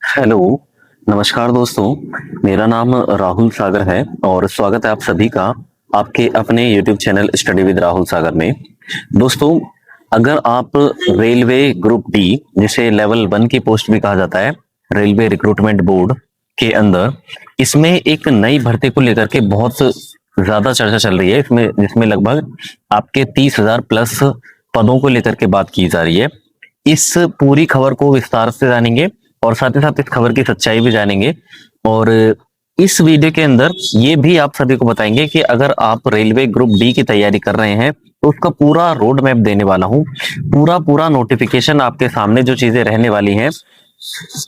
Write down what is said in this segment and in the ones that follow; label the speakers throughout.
Speaker 1: Hello, नमस्कार दोस्तों। मेरा नाम राहुल सागर है और स्वागत है आप सभी का आपके अपने YouTube channel study with Rahul Sagar में। दोस्तों, अगर आप रेलवे ग्रुप डी, जिसे लेवल 1 की पोस्ट भी कहा जाता है, रेलवे रिक्रूटमेंट बोर्ड के अंदर, इसमें एक नई भर्ती को लेकर के बहुत ज्यादा चर्चा चल रही है इसमें, जिसमें लगभग आपके 30,000 प्लस पदों को लेकर के बात की जा रही है। इस पूरी खबर को विस्तार से जानेंगे और साथ ही साथ इस खबर की सच्चाई भी जानेंगे। और इस वीडियो के अंदर ये भी आप सभी को बताएंगे कि अगर आप रेलवे ग्रुप डी की तैयारी कर रहे हैं तो उसका पूरा रोड मैप देने वाला हूँ। पूरा पूरा नोटिफिकेशन आपके सामने जो चीजें रहने वाली हैं,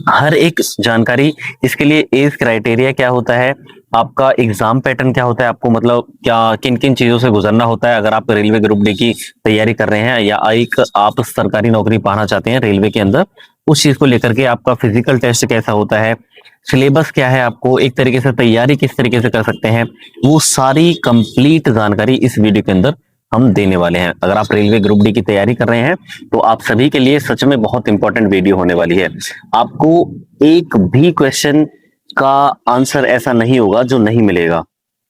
Speaker 1: हर एक जानकारी, इसके लिए एज क्राइटेरिया क्या होता है, आपका एग्जाम पैटर्न क्या होता है, आपको मतलब क्या किन किन चीजों से गुजरना होता है अगर आप रेलवे ग्रुप डी की तैयारी कर रहे हैं या एक आप सरकारी नौकरी पाना चाहते हैं रेलवे के अंदर, उस चीज को लेकर के आपका फिजिकल टेस्ट कैसा होता है, सिलेबस क्या है, आपको एक तरीके से तैयारी किस तरीके से कर सकते हैं, वो सारी कंप्लीट जानकारी इस वीडियो के अंदर हम देने वाले हैं। अगर आप रेलवे ग्रुप डी की तैयारी कर रहे हैं तो आप सभी के लिए सच में बहुत इंपॉर्टेंट वीडियो होने वाली है। आपको एक भी क्वेश्चन का आंसर ऐसा नहीं होगा जो नहीं मिलेगा।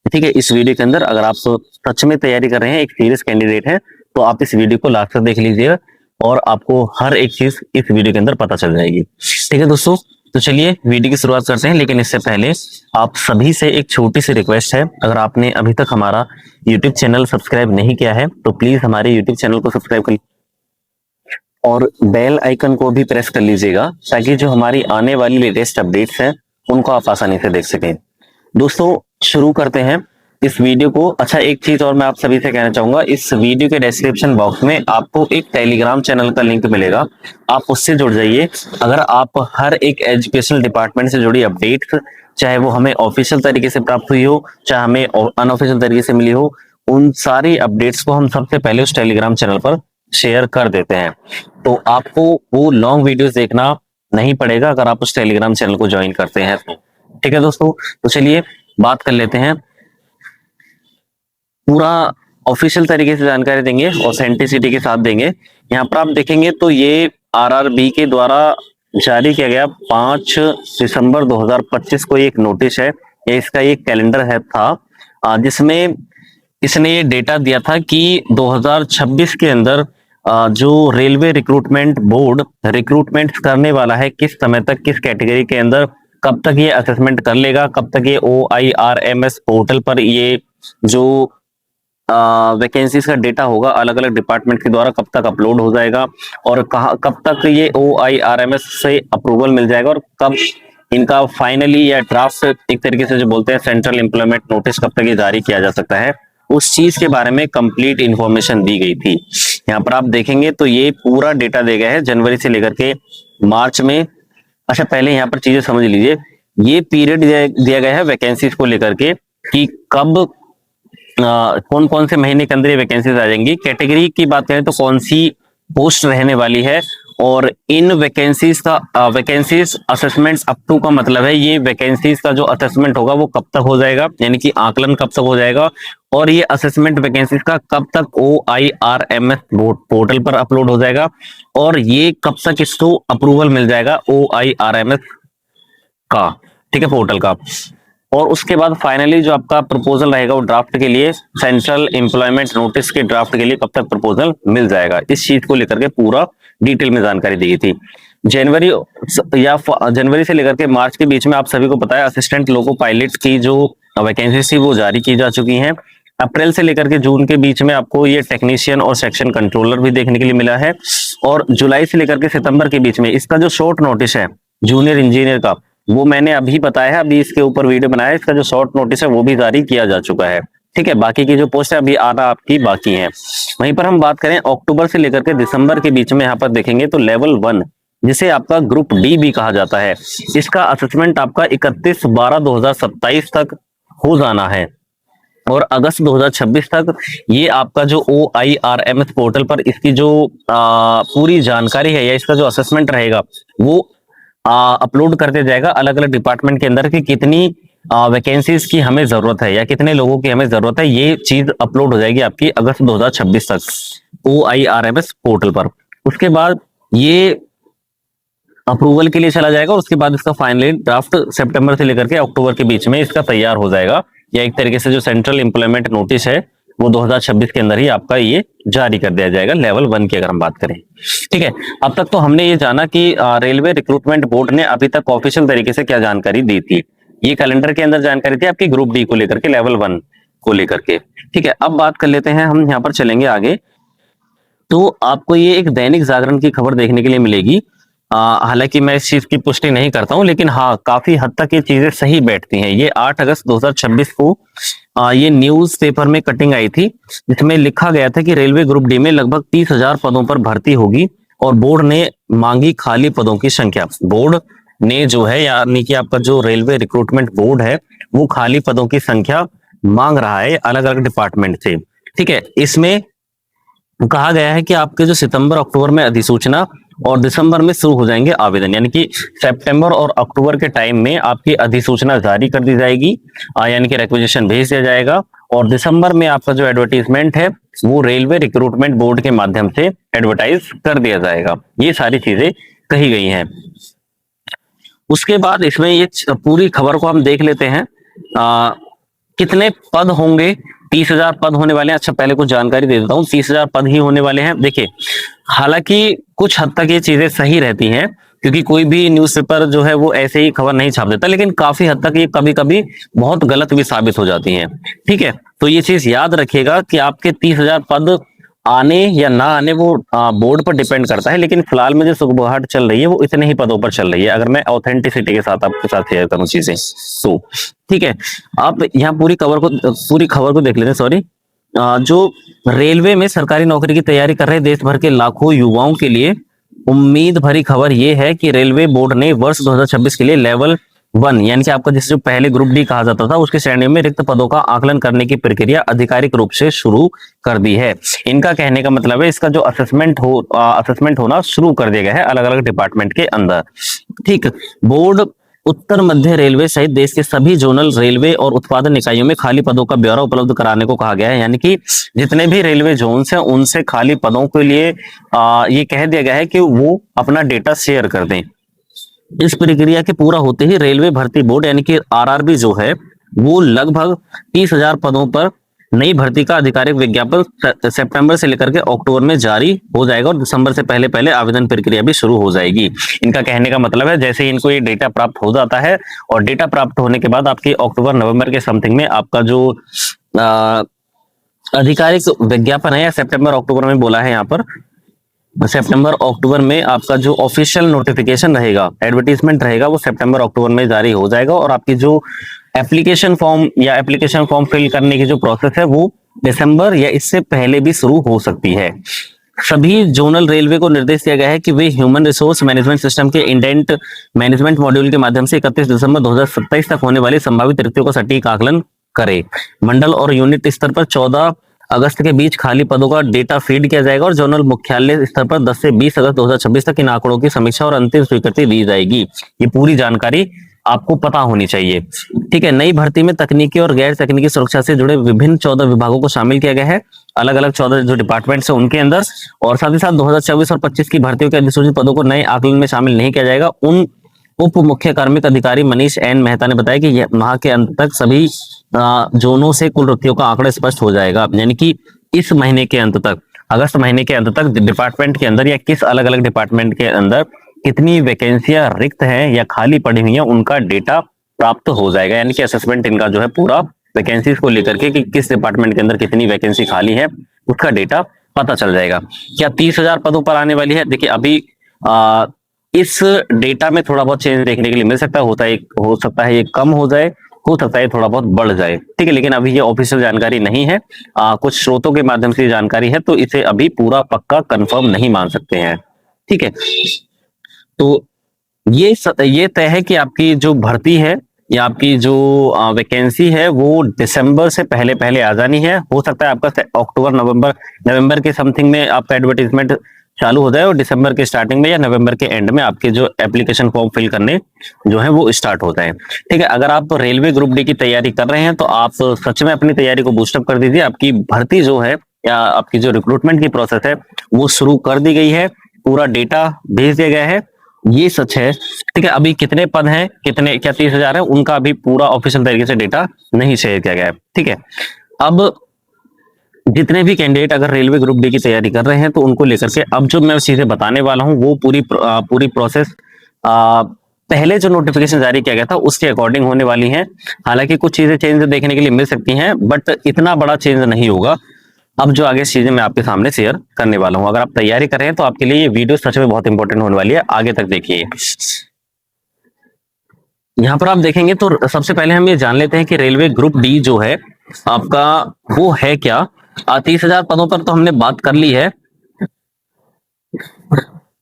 Speaker 1: ठीक है, इस वीडियो के अंदर अगर आप सच में तैयारी कर रहे हैं, एक सीरियस कैंडिडेट हैं, तो आप इस वीडियो को लास्ट तक देख लीजिएगा और आपको हर एक चीज इस वीडियो के अंदर पता चल जाएगी। ठीक है दोस्तों, तो चलिए वीडियो की शुरुआत करते हैं। लेकिन इससे पहले आप सभी से एक छोटी सी रिक्वेस्ट है, अगर आपने अभी तक हमारा यूट्यूब चैनल सब्सक्राइब नहीं किया है तो प्लीज हमारे यूट्यूब चैनल को सब्सक्राइब कर और बेल आइकन को भी प्रेस कर लीजिएगा, ताकि जो हमारी आने वाली लेटेस्ट अपडेट्स हैं उनको आप आसानी से देख सकें। दोस्तों, शुरू करते हैं इस वीडियो को। अच्छा, एक चीज और मैं आप सभी से कहना चाहूंगा, इस वीडियो के डिस्क्रिप्शन बॉक्स में आपको एक टेलीग्राम चैनल का लिंक मिलेगा, आप उससे जुड़ जाइए। अगर आप हर एक एजुकेशनल डिपार्टमेंट से जुड़ी अपडेट्स, चाहे वो हमें ऑफिशियल तरीके से प्राप्त हुई हो, चाहे हमें अनऑफिशियल तरीके से मिली हो, उन सारी अपडेट्स को हम सबसे पहले उस टेलीग्राम चैनल पर शेयर कर देते हैं। तो आपको वो लॉन्ग वीडियोस देखना नहीं पड़ेगा अगर आप उस टेलीग्राम चैनल को ज्वाइन करते हैं तो। ठीक है दोस्तों, तो चलिए बात कर लेते हैं। पूरा ऑफिशियल तरीके से जानकारी देंगे, ऑथेंटिसिटी के साथ देंगे। यहाँ पर आप देखेंगे तो ये आरआरबी के द्वारा जारी किया गया 5 दिसंबर 2025 को एक नोटिस है, ये इसका एक कैलेंडर है था, जिसमें इसने ये डेटा दिया था कि 2026 के अंदर जो रेलवे रिक्रूटमेंट बोर्ड रिक्रूटमेंट करने वाला है, किस समय तक, किस कैटेगरी के अंदर, कब तक ये असेसमेंट कर लेगा, कब तक ये OIRMS पोर्टल पर ये जो वैकेंसीज का डेटा होगा अलग अलग डिपार्टमेंट के द्वारा कब तक अपलोड हो जाएगा, और कहा कब तक ये OIRMS से अप्रूवल मिल जाएगा, और कब इनका फाइनली या ड्राफ्ट एक तरीके से जो बोलते हैं सेंट्रल एम्प्लॉयमेंट नोटिस, कब तक ये जारी किया जा सकता है, उस चीज के बारे में कंप्लीट इंफॉर्मेशन दी गई थी। यहाँ पर आप देखेंगे तो ये पूरा डेटा दिया गया है जनवरी से लेकर के मार्च में। अच्छा, पहले यहाँ पर चीजें समझ लीजिए, ये पीरियड दिया गया है वैकेंसीज को लेकर के कि कब कौन कौन से महीने के अंदर ये वैकेंसीज आ जाएंगी। कैटेगरी की बात करें तो कौन सी पोस्ट रहने वाली है, और इन वैकेंसीज का वैकेंसीज असेसमेंट्स अप टू का मतलब है ये वैकेंसीज का जो असेसमेंट होगा वो कब तक हो जाएगा, यानी कि आकलन कब तक हो जाएगा, और ये असेसमेंट वैकेंसीज का कब तक OIRMS पोर्टल पर अपलोड हो जाएगा, और ये कब तक इसको अप्रूवल मिल जाएगा OIRMS का, ठीक है, पोर्टल का। और उसके बाद फाइनली जो आपका प्रपोजल रहेगा वो ड्राफ्ट के लिए, सेंट्रल एम्प्लॉयमेंट नोटिस के ड्राफ्ट के लिए कब तक प्रपोजल मिल जाएगा, इस चीज को लेकर के पूरा डिटेल में जानकारी दी गई थी। जनवरी से लेकर के मार्च के बीच में आप सभी को पता है असिस्टेंट लोको पायलट की जो वैकेंसी थी वो जारी की जा चुकी है। अप्रैल से लेकर के जून के बीच में आपको ये टेक्नीशियन और सेक्शन कंट्रोलर भी देखने के लिए मिला है, और जुलाई से लेकर के सितंबर के बीच में इसका जो शॉर्ट नोटिस है जूनियर इंजीनियर का, वो मैंने अभी बताया है, अभी इसके ऊपर वीडियो बनाया है, इसका जो शॉर्ट नोटिस है वो भी जारी किया जा चुका है। ठीक है, बाकी की जो पोस्ट है अभी आना आपकी बाकी है। वहीं पर हम बात करें अक्टूबर से लेकर के दिसंबर के बीच में, यहाँ पर देखेंगे तो लेवल 1, जिसे आपका ग्रुप डी भी कहा जाता है, इसका असेसमेंट आपका 31/12/2027 तक हो जाना है, और अगस्त 2026 तक ये आपका जो OIRMS पोर्टल पर इसकी जो पूरी जानकारी है या इसका जो असेसमेंट रहेगा वो अपलोड करते जाएगा अलग अलग डिपार्टमेंट के अंदर कि कितनी वैकेंसीज की हमें जरूरत है या कितने लोगों की हमें जरूरत है। ये चीज अपलोड हो जाएगी आपकी अगस्त 2026 तक OIRMS पोर्टल पर। उसके बाद ये अप्रूवल के लिए चला जाएगा और उसके बाद इसका फाइनली ड्राफ्ट सितंबर से लेकर के अक्टूबर के बीच में इसका तैयार हो जाएगा, या एक तरीके से जो सेंट्रल इंप्लॉयमेंट नोटिस है वो 2026 के अंदर ही आपका ये जारी कर दिया जाएगा, लेवल 1 की अगर हम बात करें। ठीक है, अब तक तो हमने ये जाना कि रेलवे रिक्रूटमेंट बोर्ड ने अभी तक ऑफिशियल तरीके से क्या जानकारी दी थी। ये कैलेंडर के अंदर जानकारी थी आपकी ग्रुप डी को लेकर के, लेवल 1 को लेकर के। ठीक है, अब बात कर लेते हैं, हम यहाँ पर चलेंगे आगे। तो आपको ये एक दैनिक जागरण की खबर देखने के लिए मिलेगी। हालांकि मैं इस चीज की पुष्टि नहीं करता हूं, लेकिन हाँ काफी हद तक ये चीजें सही बैठती हैं। ये 8 अगस्त 2026 को ये न्यूज पेपर में कटिंग आई थी, जिसमें लिखा गया था कि रेलवे ग्रुप डी में लगभग 30,000 पदों पर भर्ती होगी और बोर्ड ने मांगी खाली पदों की संख्या। बोर्ड ने जो है, यानी कि आपका जो रेलवे रिक्रूटमेंट बोर्ड है वो खाली पदों की संख्या मांग रहा है अलग अलग डिपार्टमेंट से। ठीक है, इसमें कहा गया है कि आपके जो सितंबर अक्टूबर में अधिसूचना और दिसंबर में शुरू हो जाएंगे आवेदन, यानी कि सितंबर और अक्टूबर के टाइम में आपकी अधिसूचना जारी कर दी जाएगी, यानी कि रिक्वेजिशन भेज दिया जाएगा, और दिसंबर में आपका जो एडवर्टीजमेंट है वो रेलवे रिक्रूटमेंट बोर्ड के माध्यम से एडवर्टाइज कर दिया जाएगा। ये सारी चीजें कही गई हैं। उसके बाद इसमें ये पूरी खबर को हम देख लेते हैं। कितने पद होंगे? 30,000 पद होने वाले हैं। अच्छा, पहले कुछ जानकारी दे देता हूँ, 30,000 पद ही होने वाले हैं। देखिए, हालांकि कुछ हद तक ये चीजें सही रहती हैं, क्योंकि कोई भी न्यूज़पेपर जो है वो ऐसे ही खबर नहीं छाप देता, लेकिन काफी हद तक ये कभी कभी बहुत गलत भी साबित हो जाती हैं। ठीक है, तो ये चीज याद रखिएगा कि आपके 30,000 पद आने या ना आने वो बोर्ड पर डिपेंड करता है, लेकिन फिलहाल में जो सुगबुगाहट चल रही है वो इतने ही पदों पर चल रही है, अगर मैं ऑथेंटिसिटी के साथ आपके साथ शेयर करूं चीजें तो। ठीक है, आप यहाँ पूरी खबर को देख लेते हैं। सॉरी, जो रेलवे में सरकारी नौकरी की तैयारी कर रहे देश भर के लाखों युवाओं के लिए उम्मीद भरी खबर यह है कि रेलवे बोर्ड ने वर्ष 2026 के लिए लेवल 1, यानी कि आपका जिसे जो पहले ग्रुप डी कहा जाता था उसके श्रेणी में रिक्त पदों का आकलन करने की प्रक्रिया आधिकारिक रूप से शुरू कर दी है। इनका कहने का मतलब है इसका जो असेसमेंट होना शुरू कर दिया गया है अलग अलग डिपार्टमेंट के अंदर। ठीक, बोर्ड उत्तर मध्य रेलवे सहित देश के सभी जोनल रेलवे और उत्पादन इकाइयों में खाली पदों का ब्यौरा उपलब्ध कराने को कहा गया है, यानी कि जितने भी रेलवे जोन्स हैं उनसे खाली पदों के लिए ये कह दिया गया है कि वो अपना डेटा शेयर कर दें। इस प्रक्रिया के पूरा होते ही रेलवे भर्ती बोर्ड यानी कि आरआरबी जो है वो लगभग 30,000 पदों पर नई भर्ती का आधिकारिक विज्ञापन सितंबर से लेकर के अक्टूबर में जारी हो जाएगा और दिसंबर से पहले पहले आवेदन प्रक्रिया भी शुरू हो जाएगी। इनका कहने का मतलब है जैसे इनको ये डेटा प्राप्त हो जाता है और डेटा प्राप्त होने के बाद आपकी अक्टूबर नवंबर के समथिंग में आपका जो आधिकारिक विज्ञापन है, या सितंबर अक्टूबर में बोला है यहाँ पर, सितंबर अक्टूबर में आपका जो ऑफिशियल नोटिफिकेशन रहेगा, एडवर्टीजमेंट रहेगा, वो सितंबर अक्टूबर में जारी हो जाएगा और आपकी जो एप्लीकेशन फॉर्म फिल करने की जो प्रोसेस है वो दिसंबर या इससे पहले भी शुरू हो सकती है। सभी जोनल रेलवे को निर्देश दिया गया है कि वे ह्यूमन रिसोर्स मैनेजमेंट सिस्टम के इंडेंट मैनेजमेंट मॉड्यूल के माध्यम से 31 दिसंबर 2027 तक होने वाली संभावित रिक्तियों का सटीक आकलन करे। मंडल और यूनिट स्तर पर 14 अगस्त के बीच खाली पदों का डेटा फीड किया जाएगा और जोनल मुख्यालय स्तर पर 10 से 20 अगस्त 2026 तक इन आंकड़ों की समीक्षा और अंतिम स्वीकृति दी जाएगी। ये पूरी जानकारी आपको पता होनी चाहिए। ठीक है, नई भर्ती में तकनीकी और गैर तकनीकी सुरक्षा से जुड़े विभिन्न 14 विभागों को शामिल किया गया है, अलग अलग 14 जो डिपार्टमेंट्स है उनके अंदर, और साथ ही साथ 2024 और 25 की भर्तियों के अधिसूचित पदों को नए आकलन में शामिल नहीं किया जाएगा। उन उप मुख्य कार्मिक अधिकारी मनीष एन मेहता ने बताया कि माह के अंत तक सभी जोनों से कुल रिक्तियों का आंकड़ा स्पष्ट हो जाएगा, यानी कि इस महीने के अंत तक, अगस्त महीने के अंत तक डिपार्टमेंट के अंदर या किस अलग अलग डिपार्टमेंट के अंदर कितनी वैकेंसियां रिक्त हैं या खाली पड़ी हुई हैं उनका डेटा प्राप्त हो जाएगा, यानी कि असेसमेंट इनका जो है पूरा वैकेंसीज को लेकर के कि किस डिपार्टमेंट के अंदर कितनी वैकेंसी खाली है उसका डेटा पता चल जाएगा। क्या 30,000 पदों पर आने वाली है? देखिए, अभी इस डेटा में थोड़ा बहुत चेंज देखने के लिए मिल सकता है, हो सकता है ये कम हो जाए, हो सकता है थोड़ा बहुत बढ़ जाए। ठीक है, लेकिन अभी ये ऑफिशियल जानकारी नहीं है, कुछ स्रोतों के माध्यम से जानकारी है, तो इसे अभी पूरा पक्का कंफर्म नहीं मान सकते हैं। ठीक है, तो ये तय है कि आपकी जो भर्ती है या आपकी जो वैकेंसी है वो दिसंबर से पहले पहले आ जानी है। हो सकता है आपका अक्टूबर नवंबर के समथिंग में आपका एडवर्टीजमेंट चालू हो जाए और दिसंबर के स्टार्टिंग में या नवंबर के एंड में आपके जो एप्लीकेशन फॉर्म फिल करने जो है वो स्टार्ट हो जाए। ठीक है, अगर आप रेलवे ग्रुप डी की तैयारी कर रहे हैं तो आप सच में अपनी तैयारी को बूस्टअप कर दीजिए। आपकी भर्ती जो है या आपकी जो रिक्रूटमेंट की प्रोसेस है वो शुरू कर दी गई है, पूरा डेटा भेज दिया गया है ये सच है। ठीक है, अभी कितने पद हैं, कितने क्या 30,000 है, उनका अभी पूरा ऑफिशियल तरीके से डेटा नहीं शेयर किया गया है। ठीक है, अब जितने भी कैंडिडेट अगर रेलवे ग्रुप डी की तैयारी कर रहे हैं तो उनको लेकर के अब जो मैं चीजें बताने वाला हूं वो पूरी प्रोसेस पहले जो नोटिफिकेशन जारी किया गया था उसके अकॉर्डिंग होने वाली है। हालांकि कुछ चीजें चेंज देखने के लिए मिल सकती हैं, बट इतना बड़ा चेंज नहीं होगा। अब जो आगे चीजें मैं आपके सामने शेयर करने वाला हूं, अगर आप तैयारी कर रहे हैं तो आपके लिए ये वीडियो सच में बहुत इंपॉर्टेंट होने वाली है, आगे तक देखिए। यहाँ पर आप देखेंगे तो सबसे पहले हम ये जान लेते हैं कि रेलवे ग्रुप डी जो है आपका वो है क्या। 30,000 पदों पर तो हमने बात कर ली है।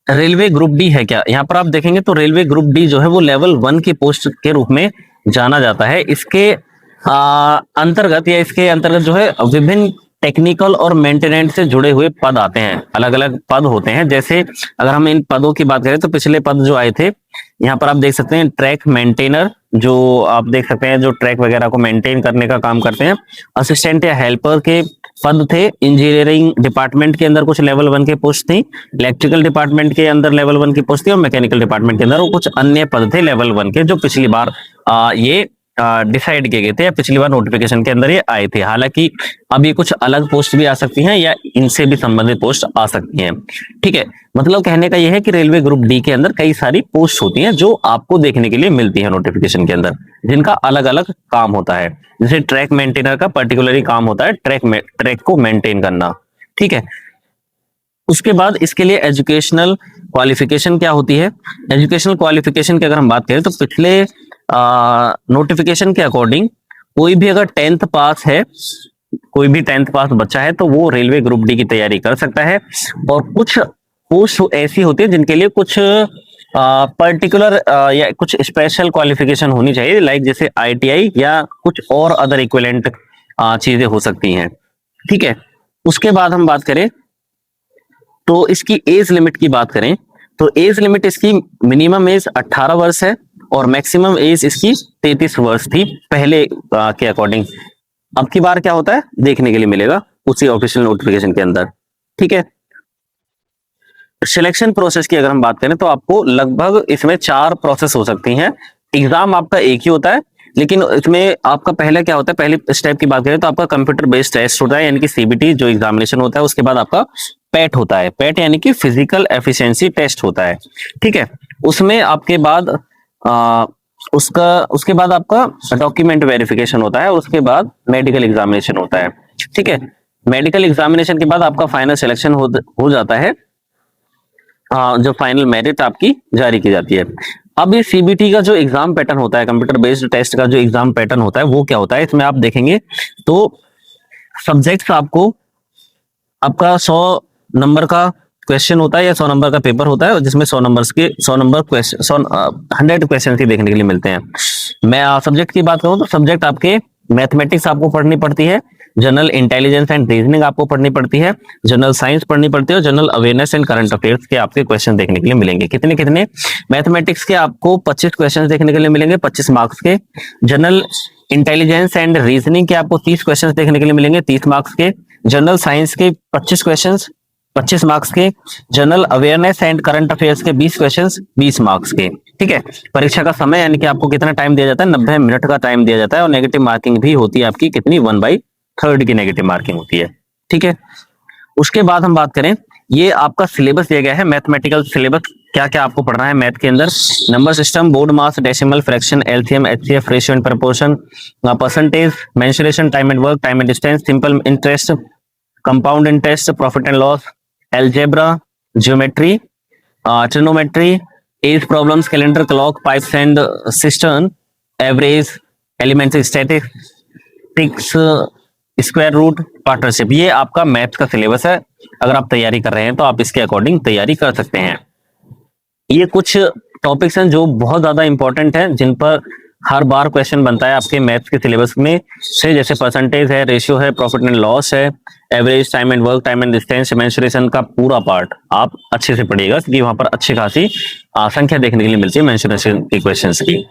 Speaker 1: रेलवे ग्रुप डी है क्या, यहाँ पर आप देखेंगे तो रेलवे ग्रुप डी जो है वो लेवल 1 की पोस्ट के रूप में जाना जाता है। इसके अंतर्गत जो है विभिन्न टेक्निकल और मेंटेनेंस से जुड़े हुए पद आते हैं, अलग अलग पद होते हैं। जैसे अगर हम इन पदों की बात करें तो पिछले पद जो आए थे यहाँ पर आप देख सकते हैं, ट्रैक मेंटेनर, जो आप देख सकते हैं जो ट्रैक वगैरह को मेंटेन करने का काम करते हैं। असिस्टेंट या हेल्पर के पद थे। इंजीनियरिंग डिपार्टमेंट के अंदर कुछ लेवल 1 के पोस्ट थी, इलेक्ट्रिकल डिपार्टमेंट के अंदर लेवल 1 की पोस्ट थी, और मैकेनिकल डिपार्टमेंट के अंदर वो कुछ अन्य पद थे लेवल 1 के, जो पिछली बार ये डिसाइड किए गए थे या पिछली बार नोटिफिकेशन के अंदर ये आए थे। हालांकि अब ये कुछ अलग पोस्ट भी आ सकती हैं या इनसे भी संबंधित पोस्ट आ सकती हैं। ठीक है, मतलब कहने का ये है कि रेलवे ग्रुप डी के अंदर कई सारी पोस्ट होती हैं जो आपको देखने के लिए मिलती है नोटिफिकेशन के अंदर, जिनका अलग अलग काम होता है। जैसे ट्रैक मेंटेनर का पर्टिकुलरली काम होता है ट्रैक को मेंटेन करना। ठीक है, उसके बाद इसके लिए एजुकेशनल क्वालिफिकेशन क्या होती है। एजुकेशनल क्वालिफिकेशन की अगर हम बात करें तो पिछले नोटिफिकेशन के अकॉर्डिंग कोई भी अगर 10th पास है, कोई भी 10th पास बच्चा है तो वो रेलवे ग्रुप डी की तैयारी कर सकता है। और कुछ पोस्ट ऐसी होती है जिनके लिए कुछ पर्टिकुलर या कुछ स्पेशल क्वालिफिकेशन होनी चाहिए, लाइक जैसे आईटीआई या कुछ और अदर इक्विवेलेंट चीजें हो सकती हैं। ठीक है, उसके बाद हम बात करें तो इसकी एज लिमिट की बात करें तो एज लिमिट इसकी मिनिमम एज 18 वर्ष है और मैक्सिमम एज इसकी 33 वर्ष थी पहले के अकॉर्डिंग। अब की बार क्या होता है देखने के लिए मिलेगा उसी ऑफिशियल नोटिफिकेशन के अंदर। ठीक है, सिलेक्शन प्रोसेस की अगर हम बात करें तो आपको लगभग इसमें 4 प्रोसेस हो सकती हैं। एग्जाम आपका एक ही होता है, लेकिन इसमें आपका पहले क्या होता है, पहली स्टेप की बात करें तो आपका कंप्यूटर बेस्ड टेस्ट होता है, यानी कि सीबीटी जो एग्जामिनेशन होता है। उसके बाद आपका पैट होता है, पैट यानी कि फिजिकल एफिशिएंसी टेस्ट होता है। ठीक है, उसमें आपके बाद उसके बाद आपका डॉक्यूमेंट वेरिफिकेशन होता है, उसके बाद मेडिकल एग्जामिनेशन होता है। ठीक है, मेडिकल एग्जामिनेशन के बाद आपका फाइनल सिलेक्शन हो जाता है, जो फाइनल मेरिट आपकी जारी की जाती है। अब ये सीबीटी का जो एग्जाम पैटर्न होता है, कंप्यूटर बेस्ड टेस्ट का जो एग्जाम पैटर्न होता है वो क्या होता है, इसमें आप देखेंगे तो सब्जेक्ट्स आपका 100 नंबर का क्वेश्चन होता है या 100 नंबर का पेपर होता है, जिसमें 100 नंबर क्वेश्चन 100 क्वेश्चन ही देखने के लिए मिलते हैं। मैं सब्जेक्ट की बात करूं तो सब्जेक्ट आपके मैथमेटिक्स आपको पढ़नी पड़ती है, जनरल इंटेलिजेंस एंड रीजनिंग आपको पढ़नी पड़ती है, जनरल साइंस पढ़नी पड़ती है, और general awareness and current affairs के आपके क्वेश्चन देखने के लिए मिलेंगे। कितने मैथमेटिक्स के आपको 25 क्वेश्चन देखने के लिए मिलेंगे 25 मार्क्स के, जनरल इंटेलिजेंस एंड रीजनिंग के आपको 30 क्वेश्चन देखने के लिए मिलेंगे 30 मार्क्स के, जनरल साइंस के 25 क्वेश्चन 25 मार्क्स के, general awareness and current affairs के 20 क्वेश्चंस 20 मार्क्स के। ठीक है, परीक्षा का समय यानी कि आपको कितना टाइम दिया जाता है, 90 मिनट का टाइम दिया जाता है, और नेगेटिव मार्किंग भी होती है आपकी, कितनी 1/3 की नेगेटिव मार्किंग होती है। ठीक है, उसके बाद हम बात करें, ये आपका सिलेबस दिया गया है, मैथमेटिकल सिलेबस क्या क्या आपको पढ़ना है मैथ के अंदर। Number system, BODMAS, decimal, fraction, LCM, HCF, ratio and proportion, percentage, mensuration, time and work, time and distance, simple interest, compound interest, profit and loss, algebra, geometry, trigonometry, age problems, calendar, clock, pipes and cistern, average, elementary statistics, square root, partnership. ये आपका maths का syllabus है। अगर आप तैयारी कर रहे हैं तो आप इसके अकॉर्डिंग तैयारी कर सकते हैं। ये कुछ टॉपिक्स हैं जो बहुत ज्यादा इंपॉर्टेंट हैं, जिन पर हर बार क्वेश्चन बनता है आपके मैथ्स के सिलेबस में से, जैसे परसेंटेज है, रेशियो है, प्रॉफिट एंड लॉस है, average, time and work, time and distance, mensuration का पूरा पार्ट आप अच्छे से पढ़िएगा, क्योंकि वहां पर अच्छी खासी संख्या देखने के लिए मिलती है मेंसुरेशन के क्वेश्चंस की।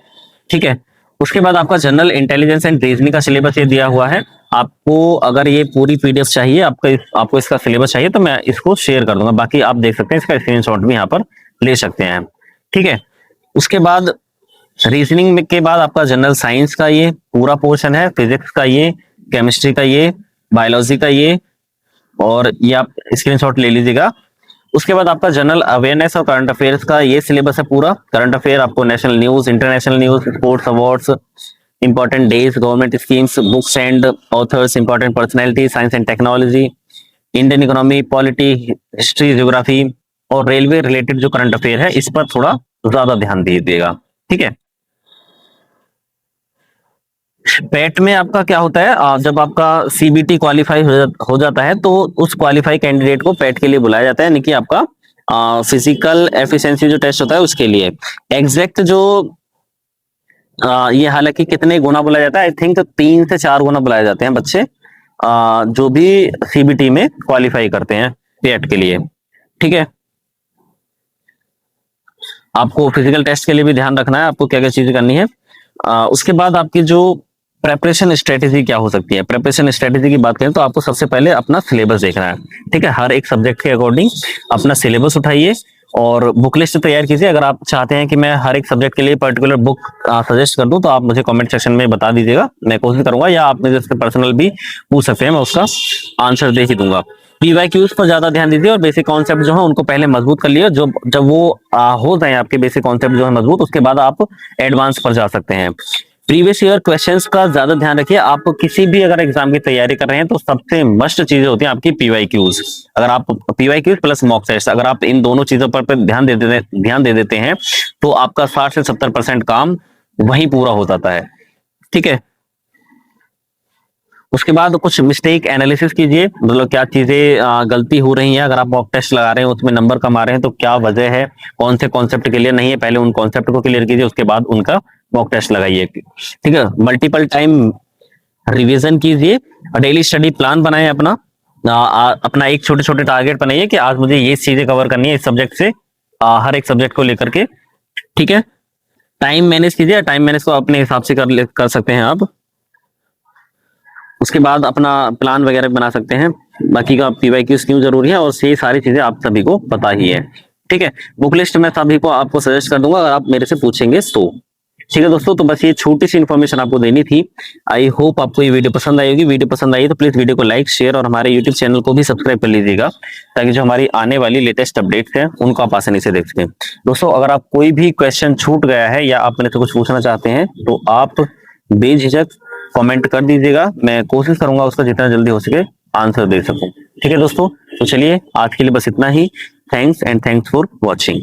Speaker 1: ठीक है, उसके बाद आपका जनरल इंटेलिजेंस एंड रीजनिंग का सिलेबस ये दिया हुआ है। आपको अगर ये पूरी पीडीएफ चाहिए, आपको इसका सिलेबस चाहिए तो मैं इसको शेयर कर दूंगा, बाकी आप देख सकते हैं, इसका स्क्रीनशॉट भी यहाँ पर ले सकते हैं। ठीक है। उसके बाद रीजनिंग में के बाद आपका जनरल साइंस का ये पूरा पोर्शन है, फिजिक्स का ये, केमिस्ट्री का ये, बायोलॉजी का ये, और ये आप स्क्रीनशॉट ले लीजिएगा। उसके बाद आपका जनरल अवेयरनेस और करंट अफेयर्स का ये सिलेबस है पूरा। करंट अफेयर आपको national news, international news, sports awards, important days, government schemes, books and authors, important personality, science and technology, Indian economy, polity, history, geography और रेलवे रिलेटेड जो current affair है इस पर थोड़ा ज्यादा ध्यान दीजिएगा। ठीक है। पेट में आपका क्या होता है, जब आपका सीबीटी क्वालिफाई हो जाता है तो उस क्वालिफाई कैंडिडेट को पेट के लिए बुलाया जाता है, यानी कि आपका फिजिकल एफिशिएंसी जो टेस्ट होता है उसके लिए। एग्जैक्ट जो ये हालांकि कितने गुना बुलाया जाता है, आई थिंक 3 से 4 गुना बुलाए जाते हैं बच्चे जो भी सीबीटी में क्वालिफाई करते हैं पेट के लिए। ठीक है। आपको फिजिकल टेस्ट के लिए भी ध्यान रखना है, आपको क्या क्या चीजें करनी है। उसके बाद आपकी जो प्रेपरेशन स्ट्रेटेजी क्या हो सकती है, प्रेपरेशन स्ट्रेटेजी की बात करें तो आपको सबसे पहले अपना सिलेबस देखना है। ठीक है। हर एक सब्जेक्ट के अकॉर्डिंग अपना सिलेबस उठाइए और बुक लिस्ट तैयार कीजिए। अगर आप चाहते हैं कि मैं हर एक सब्जेक्ट के लिए पर्टिकुलर बुक सजेस्ट कर दूं तो आप मुझे कमेंट सेक्शन में बता दीजिएगा, मैं कोशिश करूंगा, या आप मुझे इसके पर्सनल भी पूछ सकते हैं, मैं उसका आंसर दे ही दूंगा। पीवाईक्यूज पर ज्यादा ध्यान दीजिए और बेसिक कॉन्सेप्ट जो है उनको पहले मजबूत कर लिए। जो जब वो हो जाए आपके बेसिक कॉन्सेप्ट जो है मजबूत, उसके बाद आप एडवांस पर जा सकते हैं। प्रीवियस ईयर क्वेश्चंस का ज्यादा ध्यान रखिए। आप किसी भी अगर एग्जाम की तैयारी कर रहे हैं तो सबसे मस्ट चीजें होती हैं आपकी पीवाईक्यूज। अगर आप पीवाईक्यूज प्लस मॉक टेस्ट, अगर आप इन दोनों चीजों पर ध्यान दे देते हैं तो आपका 60 से 70% काम वहीं पूरा हो जाता है। ठीक है। उसके बाद कुछ मिस्टेक एनालिसिस कीजिए, मतलब क्या चीजें गलती हो रही हैं। अगर आप मॉक टेस्ट लगा रहे हैं उसमें नंबर कम आ रहे हैं तो क्या वजह है, कौन से कॉन्सेप्ट क्लियर नहीं है, पहले उन कॉन्सेप्ट को क्लियर कीजिए, उसके बाद उनका मॉक टेस्ट लगाइए। ठीक है। मल्टीपल टाइम रिवीजन कीजिए और डेली स्टडी प्लान बनाए अपना। अपना एक छोटे छोटे टारगेट बनाइए कि आज मुझे ये चीजें कवर करनी है इस सब्जेक्ट से, हर एक सब्जेक्ट को लेकर के। ठीक है। टाइम मैनेज कीजिए, टाइम मैनेज को अपने हिसाब से कर सकते हैं आप। उसके बाद अपना प्लान वगैरह बना सकते हैं। बाकी का पीवाईक्यूज क्यों जरूरी है और ये सारी चीजें आप सभी को पता ही है। ठीक है। बुक लिस्ट मैं सभी को आपको सजेस्ट कर दूंगा अगर आप मेरे से पूछेंगे तो। ठीक है दोस्तों, तो बस ये छोटी सी इन्फॉर्मेशन आपको देनी थी। आई होप आपको ये वीडियो पसंद आई होगी। वीडियो पसंद आई तो प्लीज वीडियो को लाइक, शेयर और हमारे यूट्यूब चैनल को भी सब्सक्राइब कर लीजिएगा, ताकि जो हमारी आने वाली लेटेस्ट अपडेट्स हैं उनको आप आसानी से देख सकें। दोस्तों, अगर आप कोई भी क्वेश्चन छूट गया है या आप मेरे से कुछ पूछना चाहते हैं तो आप बेझिझक कमेंट कर दीजिएगा, मैं कोशिश करूंगा उसका जितना जल्दी हो सके आंसर दे सकूं। ठीक है दोस्तों, तो चलिए आज के लिए बस इतना ही। Thanks and thanks for watching.